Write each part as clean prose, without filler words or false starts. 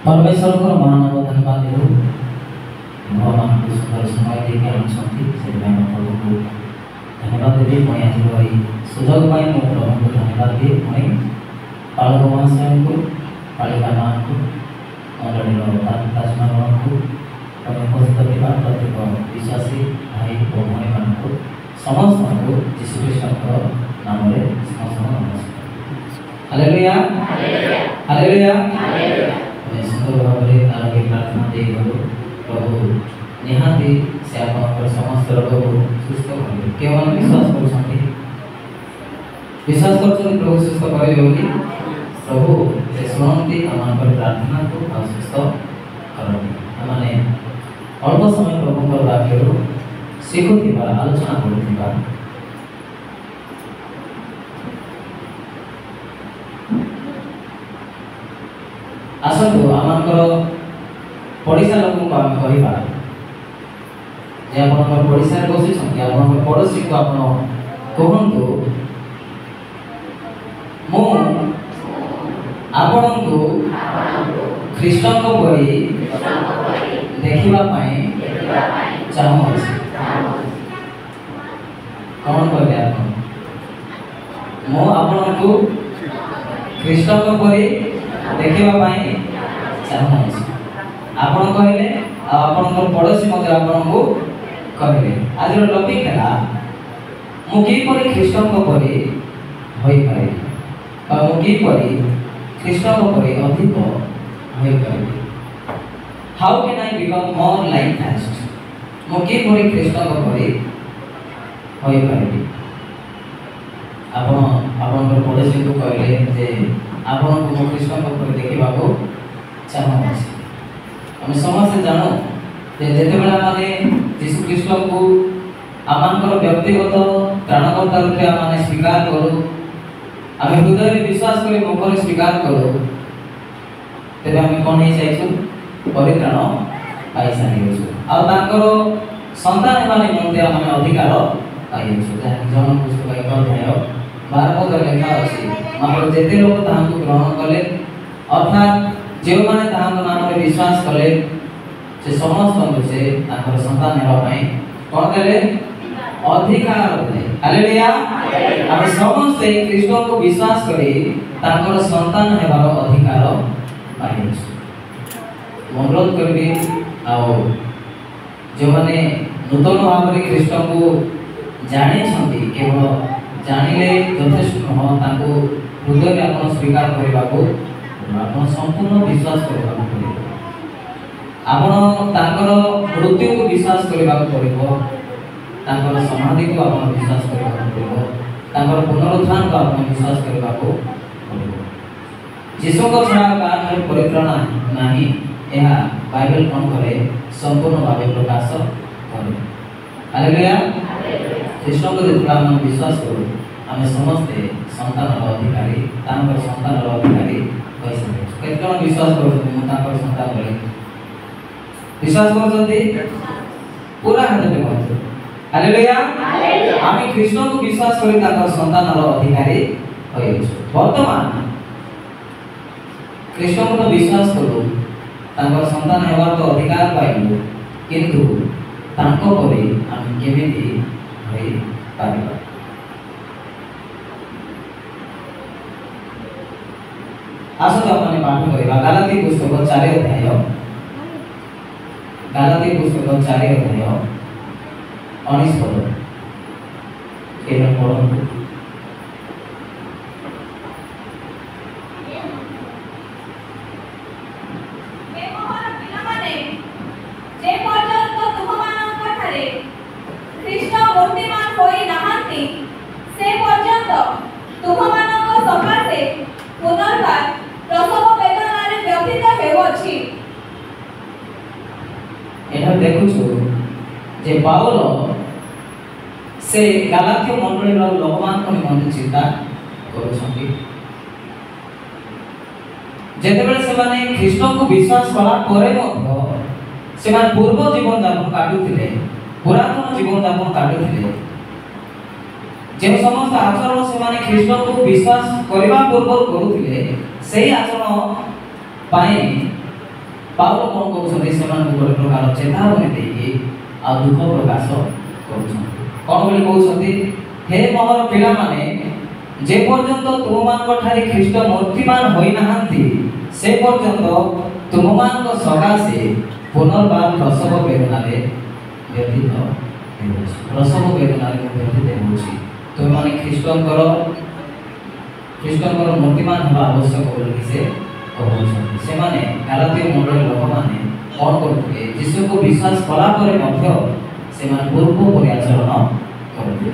परमेश्वर को महानाम धन्यवाद देव भगवान को सुंदर समय देके आनुछंती से मैं प्रभु को धन्यवाद देवी मैं आज भाई सुजोग पाई मैं प्रभु को धन्यवाद दे मैं पालक महाशय को पालिका मां को मंडली ताजमा को उपस्थित ଥିବା प्रत्येक विश्वासी भाई और भाई मान को समस्त को यीशु ख्रीष्ट नाम रे समस्त नमस्कार। Hallelujah hallelujah hallelujah. सुंदर भाव में आगे प्रार्थना दे गलो प्रभु निहाती से आपनकर समस्त रोग को सुस्थ करे केवल विश्वास कर प्रभु सुस्थ करे होगी प्रभु से सुनती हमर प्रार्थना को सुस्थ करबी माने अल्प समय प्रभु वाक्य शिखुथिबा आलोचना करुथिबा आसतु आमकर पड़िशा लोक को आम कहवा जे आपनकर पड़िशा रे बसी छथि आपनकर पड़ोसी को आपन कहंतु मो आपनकु ख्रीष्टन को परि देखिबा पाए चाहू कौन कहले आपन मो आपनकु ख्रीष्टन को परि देखिबा पाए चाहू आपण कहले आपनकर पड़ोसी मते आपनको कहले आज टॉपिक है मु की परि ख्रीष्टन को परि होई पाए बा मु की परि ख्रीष्टन को परि अधिक होई पाए how can I become more like Christ मु की परि ख्रीष्टन को परि होई पाए आपनकर पड़ोसी को कहले जे आपन को ख्रीष्टन को परि देखिबा को चाहू हम समस्त जानो जे जेते बेला माने यीशु ख्रीष्ट को आमानकर व्यक्तिगत त्राणकर्ता रूपे आमाने स्वीकार करू आमे हृदय रे विश्वास करे मुखरे स्वीकार करू तेबे आमे कोन हे जाइछु परित्राण पाई सारिछु आ तांकर संतान माने मते आमे अधिकार पाइछु जहा जन्म पुस्तक 1 अध्याय 12 पद लेखा अछि मात्र जेते लोक तांको ग्रहण कले अर्थात जो माने तांको नाम रे विश्वास कले से समस्त से तांकर संतान हेबा पई कोन देले अधिकार देले। हालेलुया आमे समस्त ख्रीष्ट को विश्वास करी तांकर संतान हेबार अधिकार पाइछु अनुरोध करबी आ जो माने नूतन भाव रे ख्रीष्ट को जाने छथि केवल जानिले यथेष्ट न तांको हृदय रे आपण स्वीकार करबा को आपण संपूर्ण विश्वास करबा पड़िबो आपण तांकर मृत्यु को विश्वास करबा पड़िबो तांकर समाधि को आपण विश्वास करबा पड़िबो तांकर पुनरुत्थान को आपण विश्वास करबा को पड़िबो यीशु को छाड़ा का परित्राण नाही एहा बाइबल कोन करे संपूर्ण भावे प्रकाश करे। हालेलुया कृष्ण को जेतला हम विश्वास करू आमे समस्त संतान अधिकारी तांकर संतान अधिकारी केतना विश्वास करछथि मु तांकर संतान बोले विश्वास करछथि पूरा हाथ पे कहू। हालेलुया आमी कृष्ण को विश्वास करी तांकर संतान अधिकारी होइछु वर्तमान कृष्ण को विश्वास करू तांकर संतान हेबार तो अधिकार पाइलु किंतु तांको परि आमी केमिति होई पारिबा आसत अपने पाठ करिबा गलाती पुस्तक 4 अध्याय गलाती पुस्तक 4 अध्याय 19 पद केना पढନ୍ତୁ जे पावल से गलातिय मंडली लोकमान को निमंत्रण चिंता करूछंती जेतेबेले से माने ख्रीष्ट को विश्वास कला परे मध्य से माने पूर्व जीवन यापन काटुथिले पुरातन जीवन यापन काटुथिले जे समस्त आचरण से माने ख्रीष्ट को विश्वास करबा पूर्व करूथिले सेही आचरण पाए पाउल कौन कहते गोटे प्रकार चेतावनी देकी आ दुख प्रकाश कर हे मोर पिला माने जे पर्यंत तुम मान ख्रीष्ट मूर्तिमान होई नाहंती से पर्यंत तुम मान सकाशे पुनर्बार प्रसव वेदना व्यतीत प्रसव वेदना व्यतीत होछि तुम माने ख्रीष्टंकर मूर्तिमान हवा आवश्यक बोली से कहउछन से माने गालातिय मंडल लोक माने कौन करते यीशु को विश्वास कला परे मध्य से माने पूर्व परि आचरण करते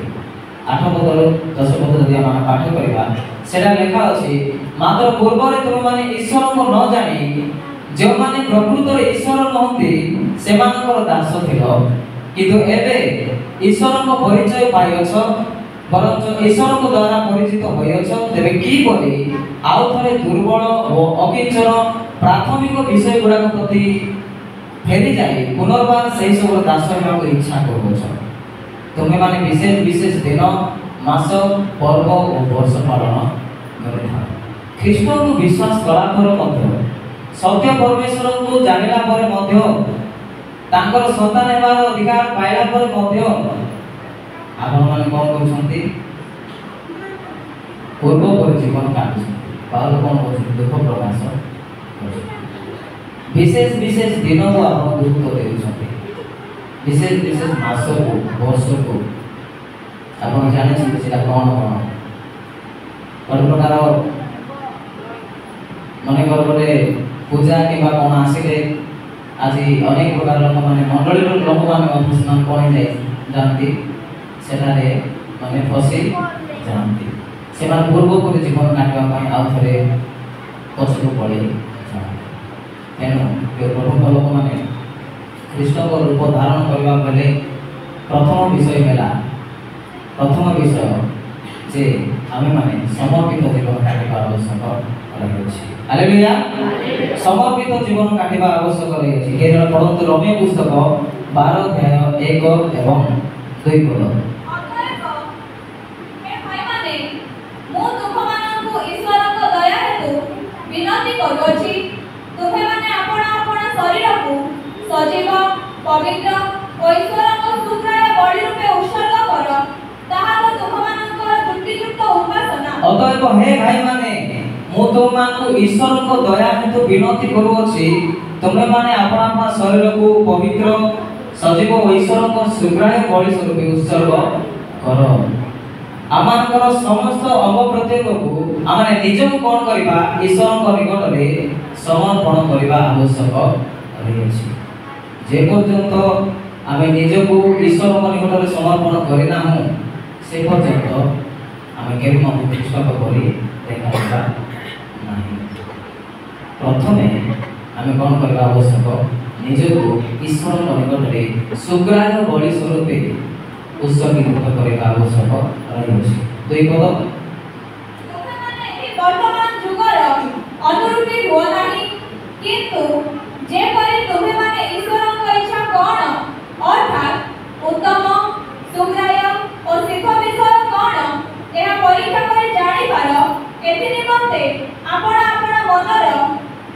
8 पद 10 पद यदि हम पाठ करबा सेटा लेखा अछि मात्र पूर्व रे तुम माने ईश्वर को न जानी जो माने प्रकृत ईश्वर नहंती से मानकर दास थिलो किंतु एबे ईश्वर को परिचय पाइछ परंतु ईश्वर को द्वारा परिचित होयछ तेबे की बोली आउ थरे दुर्बल और अकिंचन प्राथमिक विषय गुडा प्रति फेरी जाए पुनर्बार सही सब दास होगा को इच्छा करूछ तुम्हें माने विशेष विशेष दिन मास पर्व और वर्ष पालन करथा ख्रीष्ट को विश्वास कला पर मध्य सत्य परमेश्वर को जानिला पर मध्य तांकर संतान हेबार अधिकार पाइला पर मध्य आपण माने कोन करछंती पूर्व पर जीवन काटछ पाउल कोन करछ दुख प्रकाश विशेष विशेष दिन को आपण दुख को देउछंती विशेष विशेष मास को वर्ष को आपण जाने छी सेटा कोन कोन प्रकार मने गोटे पूजा किबा कोन आसिले आज अनेक प्रकार लोक माने मंडली लोक माने ऑफिस मान कोन जाय जानती सेटारे माने फसी जानती से मान पूर्व को जीवन काटवा पई आ थरे पछको पड़े एनो के प्रभु लोक माने कृष्ण को रूप धारण करबा बेले प्रथम विषय मेला प्रथम विषय जे आमे माने समर्पित जीवन काटिबा आवश्यक रहैछि हालेलुया समर्पित जीवन काटिबा आवश्यक रहैछि केवल पढ़ंतु रोमी पुस्तक 12 अध्याय 1 एवं 2 पद विनती करूछि तुमे माने आपण आपण शरीर को सजीव पवित्र और ईश्वर को सुग्राय बलि रूपे उत्सर्ग कर ताहा तो तुम मानकर युक्तियुक्त उपासना अतएव हे भाई माने मु तुम मान को ईश्वर को दया हेतु विनती करूछि तुमे माने आपण आपण शरीर को पवित्र सजीव और ईश्वर को सुग्राय बलि रूपे उत्सर्ग कर आमानकर समस्त अंग प्रत्येक को आमाने निजको कोन करबा ईश्वर को निकट रे समर्पण करबा आवश्यक रहैछि जे पर्यंत आमे निजको ईश्वर को निकट रे समर्पण करिना हूं से पर्यंत आमे केवल मन ख्रीष्ट को करी देखाबा नाही प्रथमे आमे कोन करबा आवश्यक निजको ईश्वर को निकट रे सुग्राय बलि स्वरूपे उत्सर्गित करबा आवश्यक रहैछि 2 पद तुमे माने ए वर्तमान जुगर अनुरूपी हो नाही किंतु जे परि तुमे माने ईश्वर को इच्छा कोन अर्थात उत्तम सुग्राय और सिद्ध विषय कोन एहा परीक्षा करे जानि पारो एथि निमंते आपण आपण मनर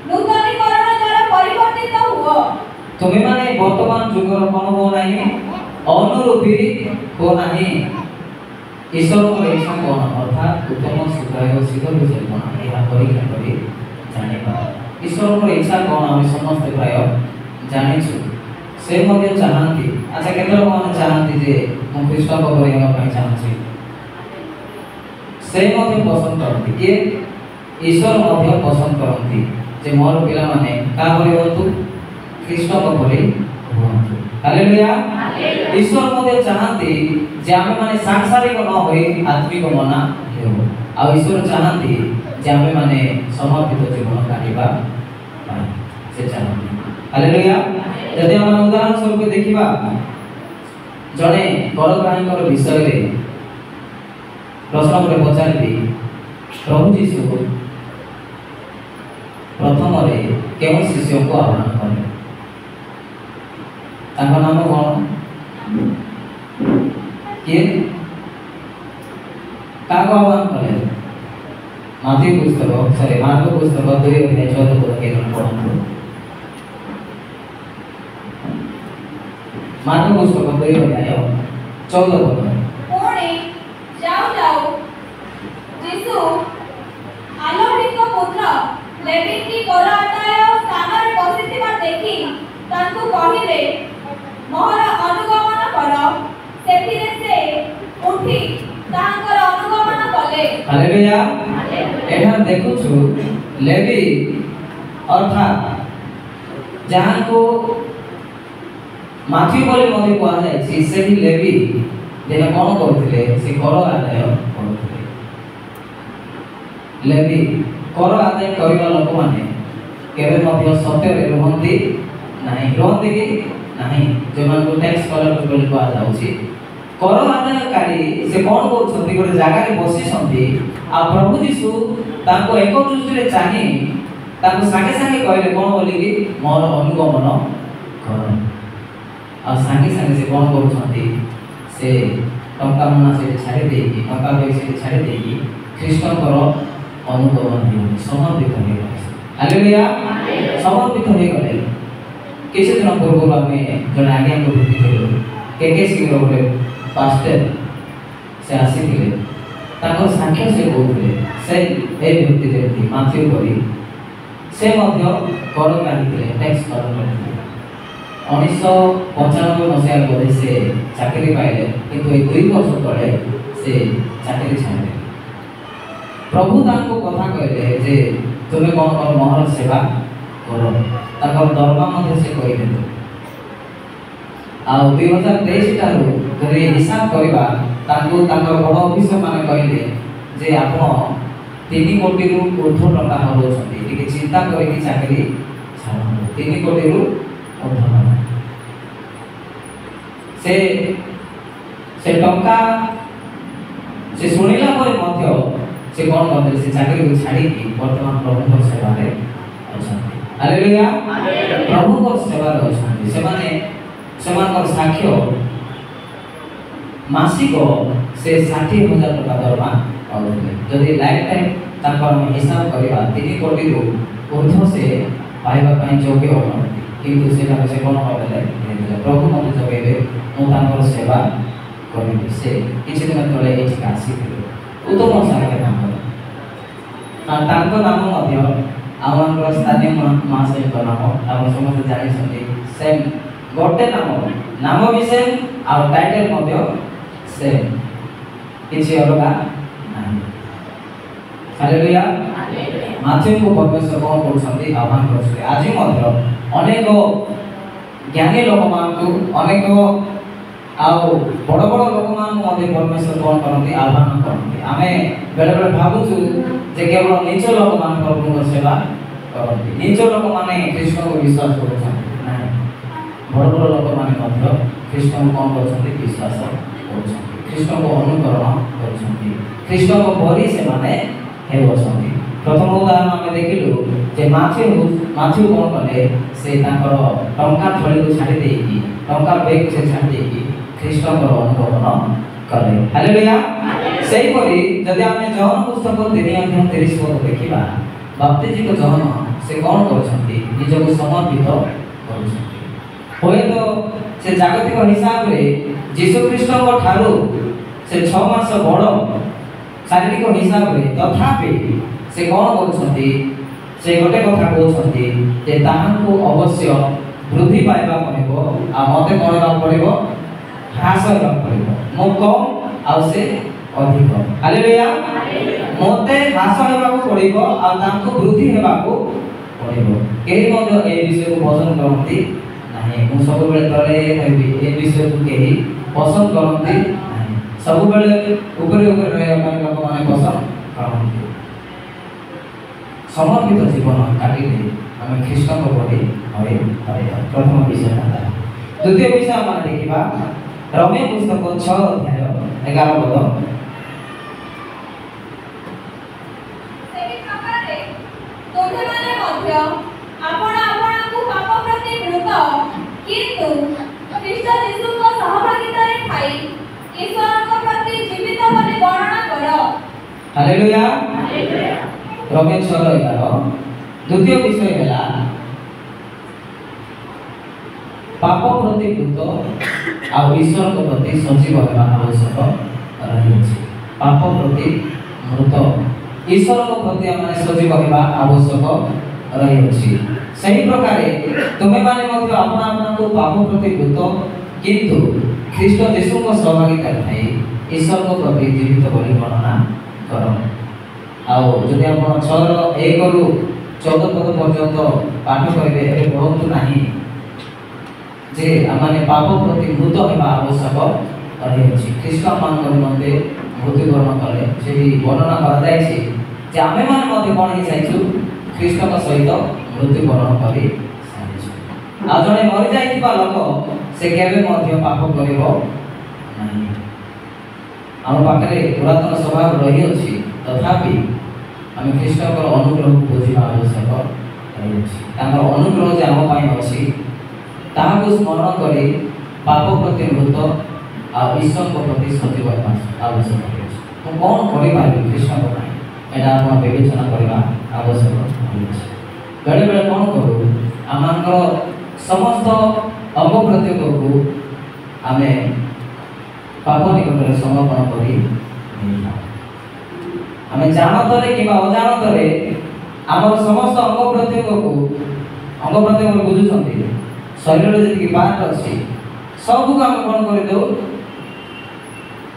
नूतनीकरण द्वारा परिवर्तित हुओ तुमे माने वर्तमान जुगर कोन हो नाही अनुरूपी हो नाही ईश्वर को इच्छा कोन अर्थात उत्तम सुग्राय और सिद्ध विषय कोन एहा परीक्षा करे जानि पारो ईश्वर को इच्छा कोन हम समस्त प्राय जानिछु से मध्ये चाहंती अच्छा केतल कोन चाहंती जे हम ख्रीष्ट को करेगा पई चाहंती से मध्ये पसंद करती के ईश्वर मध्ये पसंद करती जे मोर पिला माने का करे होतु ख्रीष्ट को करे होतु हालेलुया ईश्वर मध्ये चाहंती जे आमे माने सांसारिक न होई आत्मिक मना हेउ आ ईश्वर चाहंती जे आमे माने समर्पित जीवन काटिबा से चाहंती हालेलुया यदि हम उदाहरण स्वरूप देखिबा जणे बरग्राहीकर विषय रे प्रश्न करे पचारिबी प्रभु यीशु प्रथम रे केवल शिष्य को आह्वान कले ताका नाम कोन के काको आह्वान कले माथी पुस्तक सॉरी मार्क पुस्तक 2 अध्याय 14 पद के पढ़ंतु मार्क पुस्तक 2 अध्याय 14 पद। पुणी जाऊ जाऊ यीशु आलोहिक पुत्र लेवी की कर आदाय स्थान रे बसिथिबा देखि तांकु कहिले मोहर अनुगमन कर। सेथिरे से उठी तांकर अनुगमन कले। हालेलुया। एठार देखुछु लेवी अर्थात जहाँ को माथी बोली मते कुआ जाय छी सेही लेवी जेना कोन करथिले से कर आदाय करथिले। लेवी कर आदाय करिबा लोक माने केबे मध्य सत्य रे रहंती नाही रहंती कि नाही जेमान को टैक्स कलेक्टर बोली कुआ जाउची। कर आदायकारी से कोन करछंती गोटे जागा रे बसी छंती आ प्रभु यीशु ताको एक दृष्टि रे चाहि ताको संगे संगे कहले कोन बोली कि मोर अनुगमन कर। आ संगे संगे से कोन करछंती से टंका मना से छाड़ी देकी टंका बेग से छाड़ी देकी ख्रीष्टन करो अनुगमन दियो समर्पित हो गए। हालेलुया। समर्पित हो गए। किसी दिन पूर्व हमें जन आज्ञा को भेटिथिलु के सी गोटे पास्टर से आसीथिले ताको साक्ष्य से कहउथिले से ए व्यक्ति जेति माथि करी से मध्य कर काढिथिले टैक्स कलेक्टर 1995 मसीहा बोले से चाकरी पाइले किंतु ए 2 वर्ष तले से चाकरी छाड़े। प्रभु ताको कथा कहले जे तुमे कोन कर मोहर सेवा करो ताकर दरमा मध्ये से कहले। आ 2023 टारु जरे हिसाब करबा ताको ताकर बड़ ऑफिसर माने कहले जे आपण 3 कोटी रु ऊर्ध्व टका होलोछंती टिके चिंता करे कि चाकरी छाड़ो 3 कोटी रु ऊर्ध्व से टंका से सुनिला पर मध्य से कोन करले से चाकरी को छाड़ी कि वर्तमान प्रभु सेवा रे अछंती। हालेलुया। प्रभु को सेवा रे अछंती से माने समान साक्ष्य मासिक से 60,000 टका दरमा पाउले। जदि लाइफ टाइम ताकर हम हिसाब करबा 3 कोटी रु ऊर्ध्व से पाइबा पई योग्य हो किंतु सेटा से कोन करले प्रभु मते जगेबे मु ताकर सेवा करिबे। से किछि दिन तले एठी आसीथिले उत्तम सागर नाम तांको नाम मध्य आमर स्थानीय महाशय नाम आप समस्त जानि छथि सेम गोटे नाम विषय आ टाइटल मध्य सेम किछि अलगा नाही। हालेलुया। माथ्यू को परमेश्वर कोन करछंती आह्वान करछे आज मध्य अनेक ज्ञानी लोक मानकु अनेक आउ बड़ बड़ लोक मान मध्य परमेश्वर कोन करंती आह्वान करंती। आमे बेले बेले भाबुछु जे केवल नीच लोक मान प्रभु सेवा करंती नीच लोक माने कृष्ण को विश्वास करछंती नाही बड़ बड़ लोक माने मध्य कृष्ण को कोन करछंती विश्वास करछंती कृष्ण को अनुकरण करछंती कृष्ण को परि से माने हे बसंती। प्रथम उदाहरण आमे देखिलु जे माथ्यू कोन कले से ताकर टंका थळी को छाडी देकी टंका बेग से छाडी देकी कृष्ण को अनुगमन करे। हालेलुया। सेही परि जदि आमे जहन पुस्तक 3 अध्याय 30 पद देखिबा बाप्तिजी को जहन से कोन करछंती निज को समर्पित करछंती। होय तो से जागतिक हिसाब रे यीशु कृष्ण को ठारू से 6 मास बड़ शारीरिक हिसाब रे तथापि से कोन करछंती से गोटे कथा कहछंती जे ताहांको अवश्य वृद्धि पाइबा पड़िबो आ मते कोनबा पड़िबो ह्रास हेबा पड़िबो मो कम आ से अधिक। हालेलुया। मते ह्रास हेबा को पड़िबो आ तांको वृद्धि हेबा को पड़िबो। केही मते ए विषय को पसंद करंती नाही मु सब बेले तळे हेबी ए विषय को केही पसंद करंती नाही सब बेले ऊपर ऊपर रहबा लोक माने पसंद करंती। समर्पित जीवन काटिले आम ख्रीष्ट को बड़ी होय पारिबा। प्रथम विषय था। द्वितीय विषय हम देखिबा रोमी पुस्तक 6 अध्याय 11 पद। सेही प्रकारे तोठे माने मध्य आपण आपण को पाप प्रति मृत किंतु ख्रीष्ट यीशु को सहभागिता रे खाई ईश्वर को प्रति जीवित बने गणना करो। हालेलुया। हालेलुया। रोमी 6:11 द्वितीय विषय हैला पाप प्रतिकृत आ ईश्वर को प्रति सजीव होगा आवश्यक रही। पाप प्रति मृत ईश्वर को प्रति आम सजीव होगा आवश्यक रही। सही प्रकार तुम्हें माने आपको पाप प्रतिकृत किंतु ख्रीष्ट यीशु को सहभागिता थाई ईश्वर को प्रति जीवित बोली गणना कर। आदि आप 6:1 रु 14 पद पर्यंत पाठ करेंगे पढ़ु ना जे आम पाप प्रति मृत होगा आवश्यक रही। ख्रीष्ट मान निमंते मृत्युवरण कले से वर्णना कर आमे मैंने कौन हो जाइछु ख्रीष्ट सहित मृत्युवरण कर जड़े मरी जा लोक से केवे पाप कर आम पाखे पुरातन स्वभाव रही अच्छी तथापि आम ख्रीष्ट अनुग्रह को बुझा आवश्यक रही। अनुग्रह जो आम अच्छी ताकू स्मरण कर पाप प्रति मृत आ ईश्वर को प्रति सजीव आवश्यक है। कौन कर ख्रीष्ट यहाँ आप विवेचना करने आवश्यक। बेले बेले कौन करूँ आम समस्त अंग प्रत्येक को आम पाप निकट समर्पण कर जानतरे कि अजाणतरे आम समस्त अंग प्रत्येक बुझुं शरीर जी पार्ट अच्छी सबको आम कौन करदे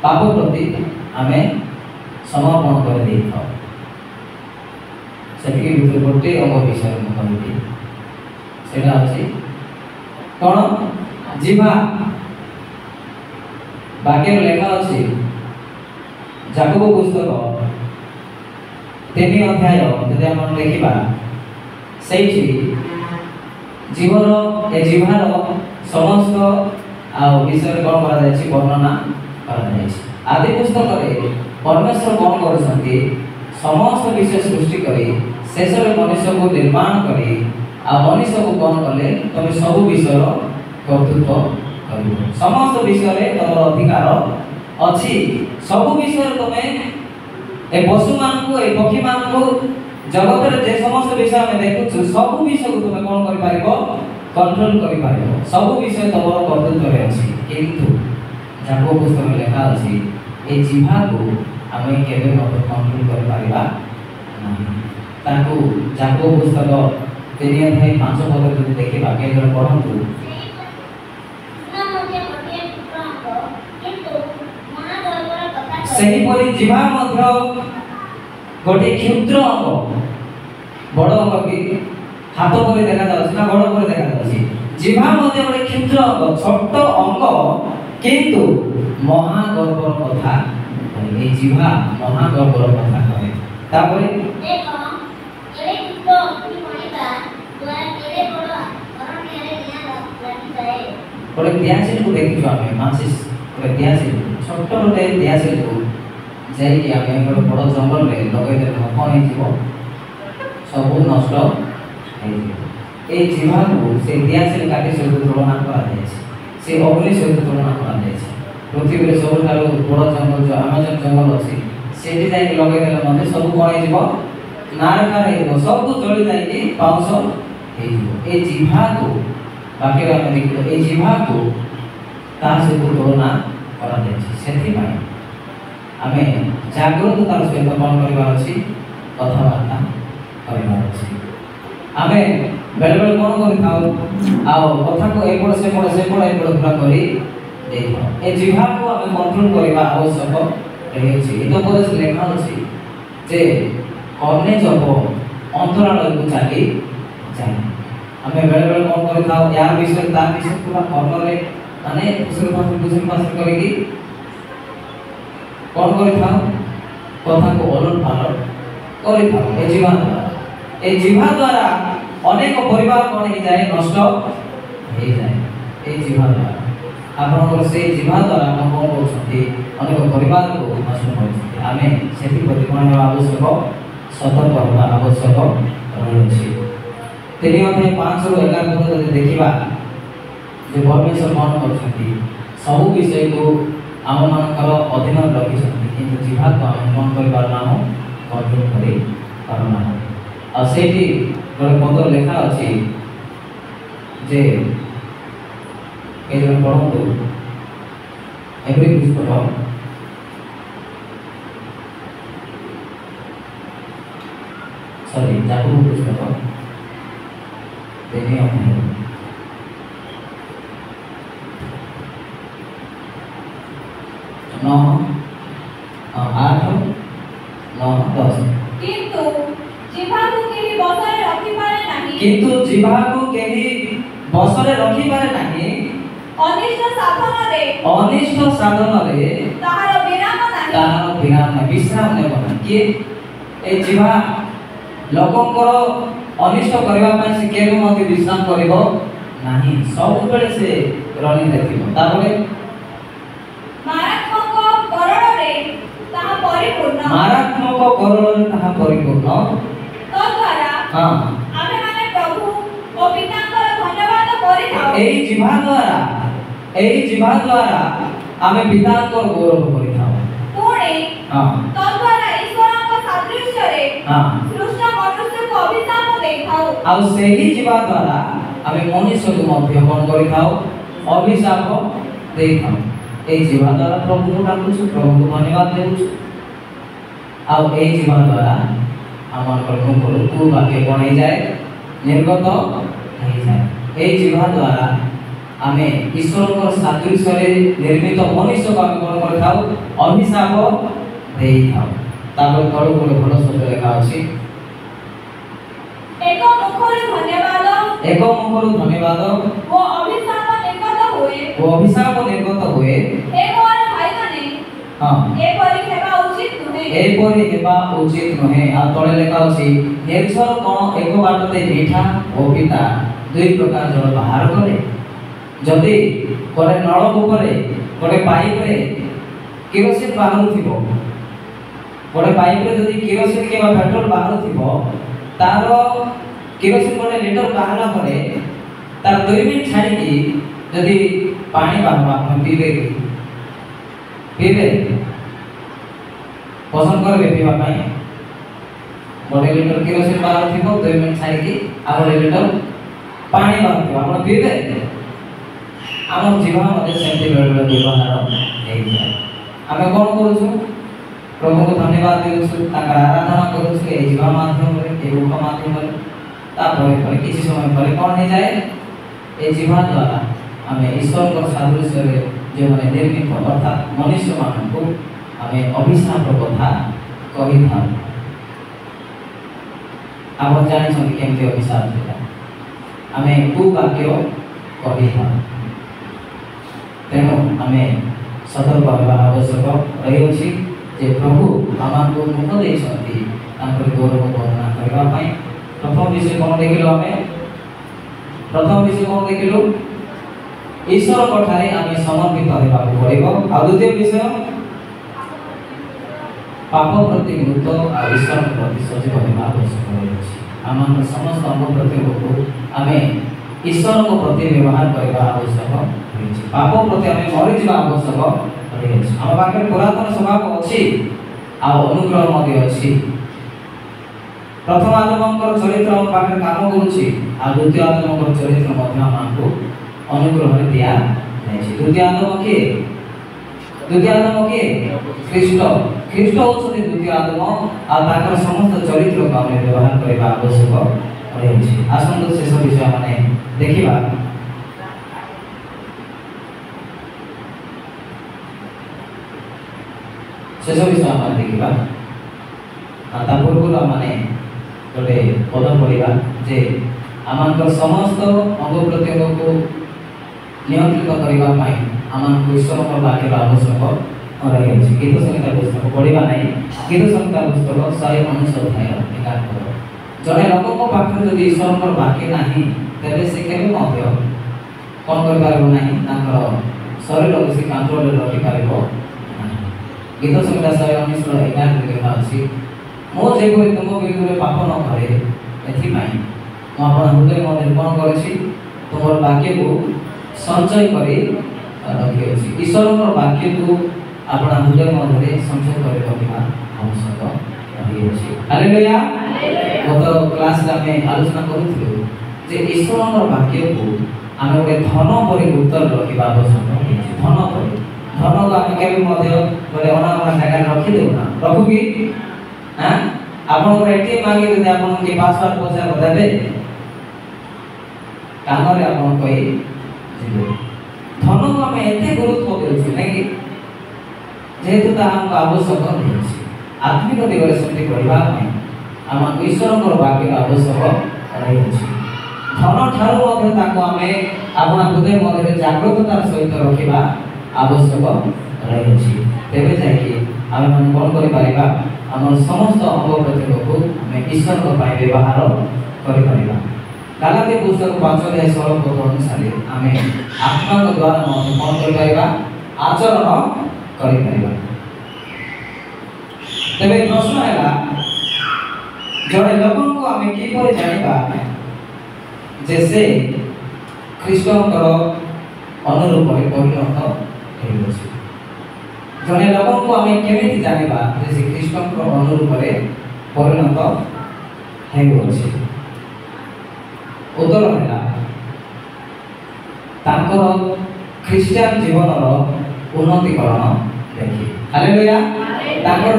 पाप प्रति आम समर्पण कर गोटे अंग विषय कहती से कौन जीवा वाक्य लेखा अच्छी जाकब पुस्तक 3 अध्याय जब आप देखा से जीवन ए जीवार समस्त विषय कौन कर वर्णना कर आदि पुस्तक परमेश्वर कौन कर समस्त विषय सृष्टि कर शेष मनुष्य को निर्माण कर मनुष्य को कौन कले तुम सब विषय कर्तृत्व कर समस्त विषय तुम अधिकार अच्छी सब विषय तुम ए पशु मान पक्षी मान जगत जे समस्त विषय आम देखु सब विषय को तुम कौन कर कंट्रोल कर सब विषय तुम कर्तृत्व अच्छी किंतु जाको पुस्तक लेखा अच्छी ए जीवा को आम केवे कंट्रोल कर जाको पुस्तक 3 अध्याय 5 पद जो देखा केवल पढ़ु सेहीपरि जीवा गोटे क्षुद्र अंग बड़ अंग कि हाथ पर देखा ना गोड़ पर देखा जीवा गोटे क्षुद्र अंग छोट अंग किंतु महागर्वर कथा जीवा महागर्वर कथा कहे तापर गोटे दियासिल को देखी आम मानसिस गोटे दियासिल छोट गोटे दियासिल को जाइए आम गोटे बड़ जंगल में लगे कौन हो सब नष्ट ये जीवा को से दियासिल काटी सहित तुलना कर से अग्नि सहित तुलना कर पृथ्वी में सब बड़ जंगल जो आमाजन जंगल अच्छी से लगे सब कौन हो नारकार हो सब जली जाए पाउस हो जीवा को बाकी आम देख ये जीवा को सहित तुलना कर आम जागरूकतार सहित कौन करार कथबार्ता करार आम बेले बेले कौन कथा को एपट सेपट सेपट एपट पूरा कर ए जीवा को आम कंट्रोल करने आवश्यक रही। तो लेखा अच्छी जे कर्णे जब अंतराल को चली जाए आम बेले बेले कौन कर यार विषय तार विषय पूरा कर्म माने भूषण पास करके कौन कथा को अलट पालट कर जीवा द्वारा अनेक परिवार कौन हो जाए नष्ट हो जाए जीवा द्वारा आप से जीवा द्वारा आप कौन कर अनेक परिवार को नष्ट कर आम से कौन आवश्यक सतर्क होगा आवश्यक रही। 3 अध्याय 5 ରୁ 11 पद देखा जो परमेश्वर कौन कर सब विषय को आम मानकर अधीन रखी कि जीवा को आम कौन कर कंट्रोल कर पारना गोटे पद लेखा अच्छी जे ये जो पढ़ो एवरी पुस्तक सॉरी जागरूक पुस्तक देखिए अपने 9 8 9 10 किंतु जिह्वाକୁ କେହି ବଶରେ ରଖିପାରେ ନାହିଁ किंतु जिह्वाକୁ केही बसरे रखी पारे नाही ଅନିଷ୍ଟ ସାଧନରେ अनिष्ट साधन रे ତାହାର ବିରାମ ନାହିଁ तार विराम नाही विश्राम नेब नाही कि ए जिह्वा लोकंकर अनिष्ट करबा पय से केबे मते विश्राम करिवो नाही सब बेले से रनि देखिबो ताबले ମାରାତ୍ମକ କରଣରେ ତାହା ପରିପୂର୍ଣ୍ଣ मारात्मक करणरे ताहा परिपूर्ण ତଦ୍ୱାରା हां ଆମେମାନେ ପ୍ରଭୁ ଓ ପିତାଙ୍କର ଧନ୍ୟବାଦ କରିଥାଉ एई जिह्वा द्वारा आमे पितांकर गौरव करिथाउ ପୁଣି हां ତଦ୍ୱାରା ଈଶ୍ୱରଙ୍କ ସାଦୃଶ୍ୟରେ हां ସୃଷ୍ଟ ମନୁଷ୍ୟକୁ ଅଭିଶାପ ଦେଇଥାଉ आ सेही जिह्वा द्वारा आमे मनुष्य को मध्य कोन करिथाउ अभिशाप देइथाउ एई जिह्वा द्वारा प्रभु को डाकुछु प्रभु को धन्यवाद देउछु आ एई जिह्वा द्वारा आमर मुखर तू वाक्य बनै जाय निर्गत होइ जाय एई जिह्वा द्वारा आमे ईश्वरकर सादृश्य रे निर्मित मनुष्य को आमे कोन करथाउ अभिशाप देइथाउ तापर तळु गोटे भल शब्द लेखा अछि ଏକ ମୁଖରୁ ଧନ୍ୟବାଦ एक मुखर धन्यवाद ଓ ଅଭିଶାପ ନିର୍ଗତ ହୁଏ वो अभिशाप निर्गत हुए ହେ ମୋର ଭାଇମାନେ हां ଏପରି ହେବା ଉଚିତ ନୁହେଁ एपरि हेबा उचित नहे आ तळे लेखा अछि निर्झर कोन एक बाटते मीठा ओ पिता दुई प्रकार जल बाहर करे जदि कोरे नळकूप रे कोरे पाइप रे केरोसिन बाहर थिबो कोरे पाइप रे जदि केरोसिन के पेट्रोल बाहर थिबो तार केरोसिन कोटे लीटर बाहरला परे तार 2 मिनिट छाडी की जदि पानी बाहर आपण पीबे पसंद करबे पीवा पाई गोटे लीटर केरोसिन बाहर थिबो 2 मिनिट छाडी की आ गोटे लीटर पानी बाहर थिबो आपण पीबे आम जीवन मते सेंति बेले व्यवहार हेइ जाय आमे कोन करूछु प्रभु को धन्यवाद देउछु ताकर आराधना करूछु ए जीवन माध्यम रे ए रूप माध्यम रे तापर पर किछि समय पर कोन हे जाय ए जीवन द्वारा आमे ईश्वर को सादृश्य रे जे माने निर्मित अर्थात मनुष्य मान को आमे अभिशाप कथा कहि था आप जानि छथि केमते अभिशाप दिला आमे तू वाक्य कहि था तेणु आमे सतर्क होगा आवश्यक रही जे प्रभु आमको मुख देछंती तांकर गौरव वर्णना करबा पई प्रथम विषय कोन देखिलो आमे प्रथम विषय कोन देखिलो ईश्वर कठारे आमे समर्पित हेबा पड़िबो आ द्वितीय विषय पाप प्रति मृत आ ईश्वर प्रति सजीव हेबा आवश्यक रही आमन समस्त अंग प्रति को आमे ईश्वर को प्रति व्यवहार करबा आवश्यक रही पाप प्रति आमे मरि जिबा आवश्यक रही हम पाखे पुरातन स्वभाव अछि आ अनुग्रह मध्ये अछि प्रथम आदमकर चरित्र हम पाखे काम करूछि आ द्वितीय आदमकर चरित्र मध्ये हमको अनुग्रह रे दिया अछि द्वितीय आदम के ख्रीष्ट होछथि द्वितीय आदम आ ताकर समस्त चरित्र को हम व्यवहार करबा आवश्यक रही आसंत शेष विषय माने देखिबा शेष विषय हम देखिबा ता पूर्व माने गोटे पद पढ़िबा जे आमानकर समस्त अंग प्रत्यंग को नियंत्रित करबा पई आमानको ईश्वर को वाक्य आवश्यक रही अछि गीत संहिता पुस्तक पढ़िबा नै गीत संहिता पुस्तक 119 अध्याय 11 पद जने लोक को पाखे जदि ईश्वर को वाक्य नाही तबे से केबे मध्य कोन कर पारबो नाही तांकर शरीर को से कंट्रोल रखि पारबो गीत संहिता 119 11 लिखा अछि मो जेपरि तुम विरुद्ध पाप न करे एथि पई मो अपन हृदय मध्ये कोन करछि तुमर वाक्य को संचय करी रखि अछि ईश्वर को वाक्य को अपना हृदय मध्ये संचय करी रखिबा आवश्यक रही अछि हालेलुया गत क्लास में आलोचना करूथिलु जे ईश्वर को वाक्य को आम गोटे धन पर उत्तर रखा आवश्यक धन पर धन को आम के गोटे अना अना जगह रखीदेना रखु कि हाँ आप मांगे आप पासवर्ड पैसा देवे कान में आप धन को आम एत गुरुत्व देचु नहीं जेहेतु हमको आवश्यक आत्मिक दिगरे शक्ति पढ़ाई आम ईश्वर वाक्य आवश्यक रही धन ठार आम अपना हृदय मध्य जागृततार सहित रखा आवश्यक रही तेरे जाकि आम मैंने कौन कर समस्त अंग प्रत्यंग को आम ईश्वर व्यवहार कर गलाती पुस्तक 5:16 पद अनुसार आम आत्मा द्वारा कौन कर आचरण कर तेरे प्रश्न है जड़े लोक को आम किपर जाना जैसे ख्रीष्टर अनुरूप परिणत जड़े लोक को आम केमी जाना जैसे ख्रीष्टर अनुरूप परिणत उत्तर है ख्रीस्टियन जीवन उन्नतिकरण देखिए हालेलुया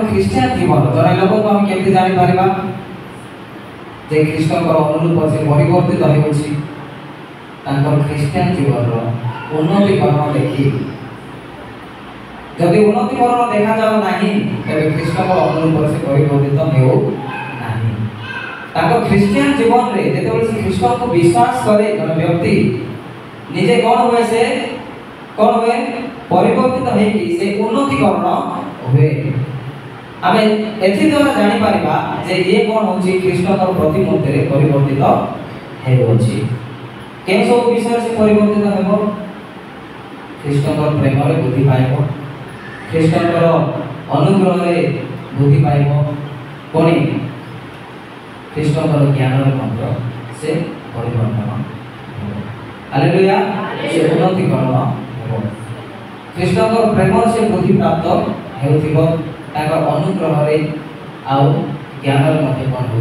ख्रीस्टियन जीवन जड़े लोक को आम केमी जापर जे ख्रीष्टर अनुरूप से परिवर्तित हो ख्रीस्टियन जीवन उन्नतिकरण देखी जदि उन्नतिकरण देखा जाओ नहीं तबे ख्रीष्टर अनुरूप से परिवर्तित हो ख्रीस्टियन जीवन रे जेतेबेले से ख्रीष्टर को विश्वास करे जन व्यक्ति निजे कौन हुए से कौन हुए परिवर्तित होई से उन्नतिकरण हुए आम एथि द्वारा जानी पारिबा जे ये कौन होची ख्रीष्टर प्रतिमूर्ति रे परिवर्तित हेउची के सब विषय से परिवर्तित हेबो ख्रीष्टर प्रेम रे बुद्धि पाइबो ख्रीष्टर अनुग्रह रे बुद्धि पाइबो कोनी ख्रीष्टर ज्ञान रे मंत्र से परिवर्तन हालेलुया से उन्नतिकरण हेबो ख्रीष्टर प्रेम से बुद्धि प्राप्त हेउथिबो अनुग्रह आउ ज्ञान कौन हो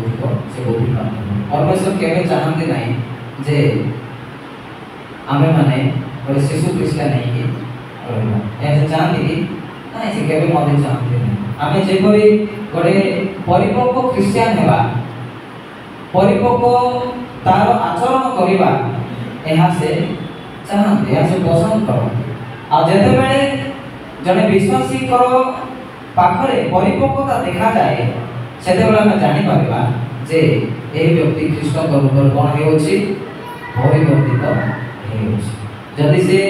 से बुद्धि प्राप्त परमेश्वर केवे चाहते नहीं जे आमे माने गोटे शिशु कृष्ण नहीं कि ऐसे चाहते कि नहीं से केवे मध्य चाहते नहीं आमे जेपरी गोटे परिपक्व ख्रिस्टियन हेबा परिपक्व तार आचरण करबा यहाँ से चाहते यहाँ से पसंद कर आ जेते बेले जने विश्वासी करो पाखरे परिपक्वता देखा जाए से जानी पारिबा जे ए व्यक्ति ख्रीष्टर रूप कौन होछि परिवर्तित जदि से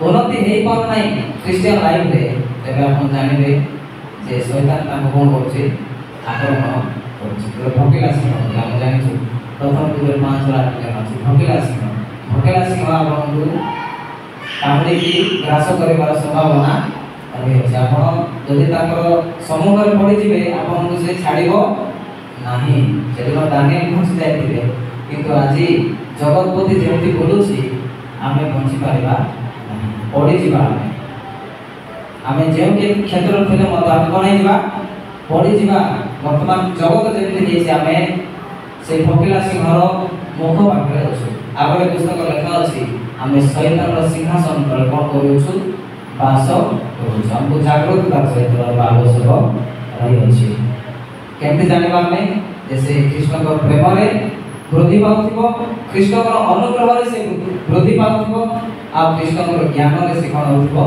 उन्नति हो पार ना ख्रीस्टियन लाइफ रे तबे आप जानबे जे शैतान ताको कौन करछि आक्रमण करछि भोकिला सिंह हम जानिछु प्रथम 5:8 भोकिला सिंह आपको कामड़ी की ग्रास कर संभावना रही आप समूह पड़े आपको से छाड़ नहीं से दानिएल पहुँची जाते किंतु आज जगतपति जमी बोलूँ आम बची पार पड़ी आम जो क्षेत्र थे आम कौन पड़ी बर्तमान जगत जमी आम से भोकिला सिंहर मुख पाखे अच्छे आगे पुस्तक लेखा अच्छी आम शैतान सिंहासन तले कौन करूँ बास हमको जागृतता सहित आवश्यक रही केमती जाना आम जैसे कृष्ण प्रेम वृद्धि पाव कृष्ण अनुग्रह से वृद्धि पाव आ कृष्ण ज्ञान से कौन हो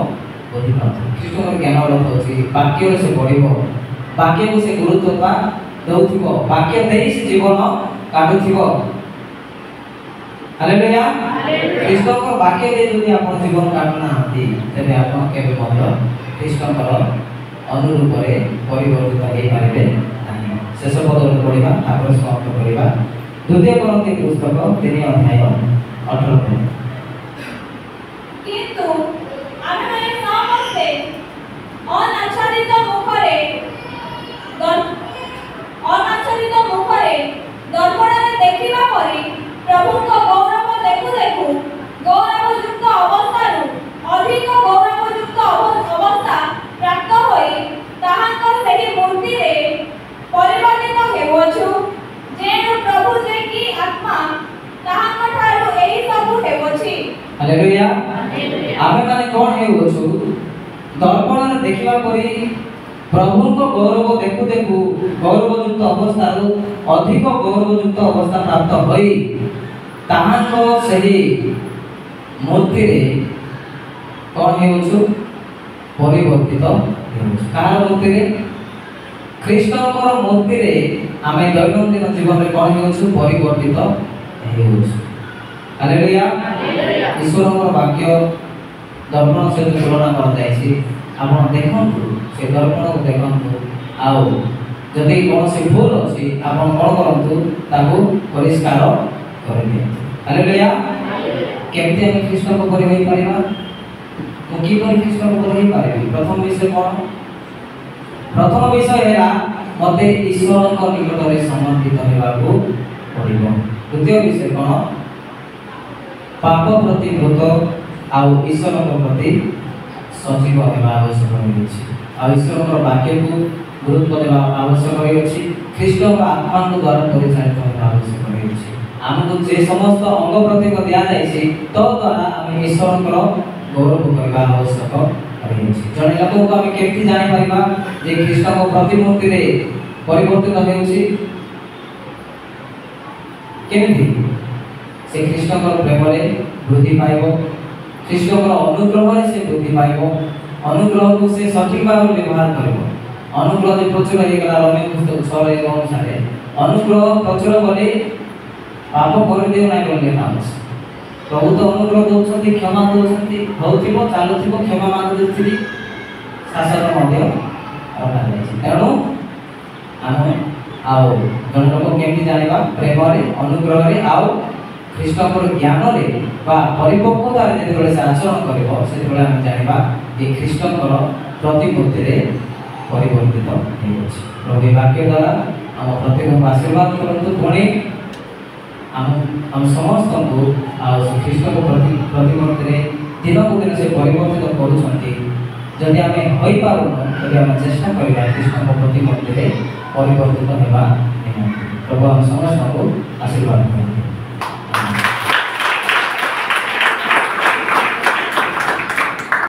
वृद्धि पाव कृष्ण ज्ञान अर्थ अच्छी वाक्य से बढ़ वाक्य को से गुरुत्व दौथ वाक्य दे से जीवन काटुव हालेलुया कृष्ण वाक्य दे जदि आप जीवन काटुना तेरे आप कृष्ण अनुरूप परिवर्तित हो पारे शेष पद पढ़ा तापर समाप्त करवा 2 कोरिन्थी पुस्तक 3:18 किंतु आमे माने समस्ते अनाच्छादित मुखरे दर्पणरे देखिबा परि प्रभुଙ୍କ गौरव देखु देखु गौरवयुक्त अवस्थारु अधिक गौरवयुक्त अवस्था प्राप्त होई ताहाଙ୍କ ସେହି मूर्तिरे परिवर्तित हेउछु जेनु प्रभु जे की आत्मा ताहाଙ୍କ ठारू एही सब हेउछु आमे माने कोन हेउछु दर्पण देखिबा परी प्रभु को गौरव देखु देखु गौरवयुक्त अवस्था अधिक गौरवयुक्त अवस्था प्राप्त होई ताहाको सही मूर्ति रे कोन हेउछु परिवर्तित हेउछु कार मूर्ति रे कृष्णकर मूर्ति रे आमे दैनन्दिन जीवन रे कोन हेउछु परिवर्तित हेउछु हालेलुया ईश्वरकर वाक्य दर्पण से तुलना कर जायछि आपण देखंतु से दर्पण को देखंतु आउ जदि कोन से भूल अछि आपण कोन करंतु ताको परिष्कार करि दियंतु हालेलुया केमते हम कृष्ण को परि होई परिबा मु की परि कृष्ण को परि होई परिबी प्रथम विषय कोन प्रथम विषय हेला मते ईश्वर को निकट रे समर्पित हेबाको पड़िबो द्वितीय विषय कोन पाप प्रति मृत आउ ईश्वर को प्रति सजीव हेबा आवश्यक होइछि आ ईश्वर को वाक्य को गुरुत्व देबा आवश्यक होइछि कृष्ण को आत्मा को द्वारा परिचालित हेबा आवश्यक होइछि हमको जे समस्त अंग प्रत्यंग दिया जाइछि तो द्वारा हम ईश्वर को गौरव करबा आवश्यक होइछि जने लोक को हम केमति जानि परिबा जे कृष्ण को प्रतिमूर्ति रे परिवर्तित होइछि केमति से कृष्ण को प्रेम रे वृद्धि पाइबो कृष्ण को अनुग्रह रे से वृद्धि पाइबो अनुग्रह को से सठिक भाव व्यवहार करबो अनुग्रह जे प्रचुर हे गला रमे पुस्तक 6 रे अनुसार अनुग्रह प्रचुर बोले पाप कर दियो नै बोले नाम प्रभु तो अनुग्रह दोछथि क्षमा दोछथि होथिबो चालुथिबो क्षमा मांग देथि शासन मध्य रखा जायछि तेणु आमे आउ जन लोक केमि जानिबा प्रेम रे अनुग्रह रे आउ कृष्ण को ज्ञान रे बा परिपक्वता रे जे बेले आचरण करबो से बेले हम जानिबा जे कृष्ण को प्रतिमूर्ति रे परिवर्तित हेउछि प्रभु वाक्य द्वारा हम प्रत्येक आशीर्वाद करंतु पुणी हम समस्त को आ कृष्ण को प्रतिमूर्ति रे दिन को दिन से परिवर्तित करूछंती जदि आमे होई पारू तबे हम चेष्टा करबा कृष्ण को प्रतिमूर्ति रे परिवर्तित हेबा प्रभु हम समस्त को आशीर्वाद